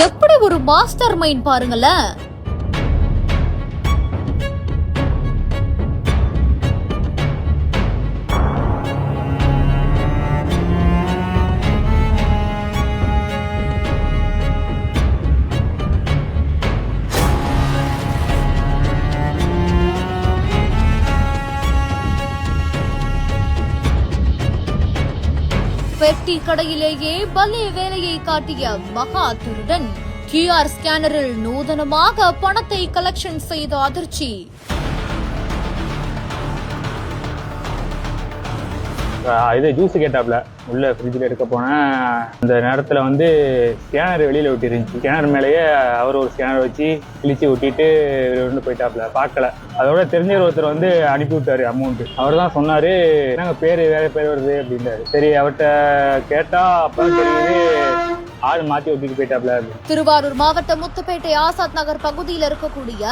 எப்படி ஒரு master mind பாருங்களேன். பெட்டி கடையிலேயே பலே வேலையை காட்டிய மகா திருடன் QR ஸ்கேனரில் நூதனமாக பணத்தை கலெக்ஷன் செய்த அதிர்ச்சி. இது ஜூஸ் கேட்டாப்ல உள்ள ஃப்ரிட்ஜில் எடுக்க போனேன். அந்த நேரத்தில் வந்து ஸ்கேனர் வெளியில் ஒட்டிருந்துச்சு. ஸ்கேனர் மேலேயே அவர் ஒரு ஸ்கேனர் வச்சு கிழிச்சு ஒட்டிட்டு இருந்து போயிட்டாப்ல. பார்க்கல. அதோட தெரிஞ்சவர் ஒருத்தர் வந்து அனுப்பி விட்டாரு அமௌண்ட். அவர் தான் சொன்னாரு, என்னங்க பேர் வேற பேர் வருது அப்படின்றாரு. சரி அவர்கிட்ட கேட்டா அப்பதான் தெரியுது ஆள் மாத்தி ஒட்டிட்டு போயிட்டாப்ல. திருவாரூர் மாவட்டம் முத்துப்பேட்டை ஆசாத் நகர் பகுதியில் இருக்கக்கூடிய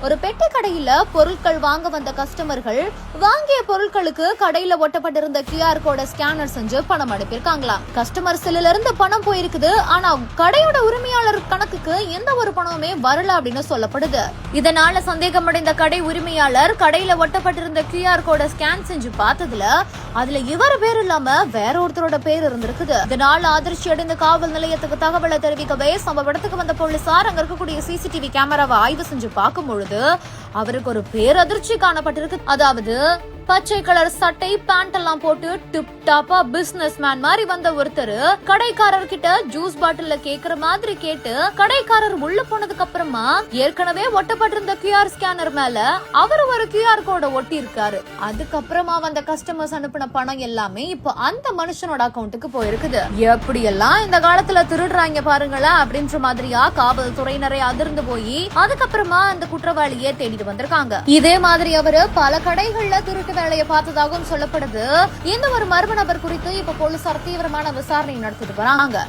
ஒரு பெட்டி கடையில பொருட்கள் வாங்க வந்த கஸ்டமர்கள் வாங்கிய பொருட்களுக்கு கடையில ஒட்டப்பட்டிருந்த QR கோட ஸ்கேனர் செஞ்சு பணம் அனுப்பியிருக்காங்களாம். கஸ்டமர் செல்லுல இருந்து பணம் போயிருக்குது. ஆனா கடையோட உரிமையாளர் கணக்குக்கு எந்த ஒரு பணமுமே வரல அப்படின்னு சொல்லப்படுது. இதனால சந்தேகமடைந்த கடை உரிமையாளர் கடையில ஒட்டப்பட்டிருந்த QR கோட ஸ்கேன் செஞ்சு பார்த்ததுல அதுல இவர் பேர் இல்லாம வேற ஒருத்தரோட பேர் இருந்திருக்குது. இதனால அதிர்ச்சி அடைந்த காவல் நிலையத்துக்கு தகவலை தெரிவிக்கவே சம்பவ இடத்துக்கு வந்த போலீசார் அங்க இருக்கக்கூடிய CCTV கேமராவை ஆய்வு செஞ்சு பார்க்கும் பொழுது அவருக்கு ஒரு பேரதிர்ச்சி காணப்பட்டிருக்கு. அதாவது பச்சை கலர் சட்டை பேண்ட் எல்லாம் போட்டு டிப் டாப்பா பிசினஸ் மேன் மாதிரி வந்த ஒருத்தர் கடைக்காரர் கிட்ட ஜூஸ் பாட்டில்ல கேக்குற மாதிரி கேட்டு கடைக்காரர் உள்ள போனதுக்கு அப்புறமா ஏற்கனவே ஒட்டப்பட்டிருந்த QR ஸ்கேனர் மேல அவர் ஒரு QR கோட ஒட்டி இருக்காரு. அதுக்கப்புறமா வந்த கஸ்டமர்ஸ் அனுப்பின பணம் எல்லாமே இப்ப அந்த மனுஷனோட அக்கௌண்ட்டுக்கு போயிருக்குது. எப்படி எல்லாம் இந்த காலத்துல திருடுறாங்க பாருங்களேன் அப்படின்ற மாதிரியா காவல்துறையினரை அதிர்ந்து போய் அதுக்கப்புறமா அந்த குற்றவாளியை தேடிட்டு வந்திருக்காங்க. இதே மாதிரி அவரு பல கடைகள்ல திருட்டு வேலையை பார்த்ததாகவும் சொல்லப்படுது. இந்த ஒரு மர்ம நபர் குறித்து இப்ப போலீசார் தீவிரமான விசாரணை நடத்திட்டு வராங்க.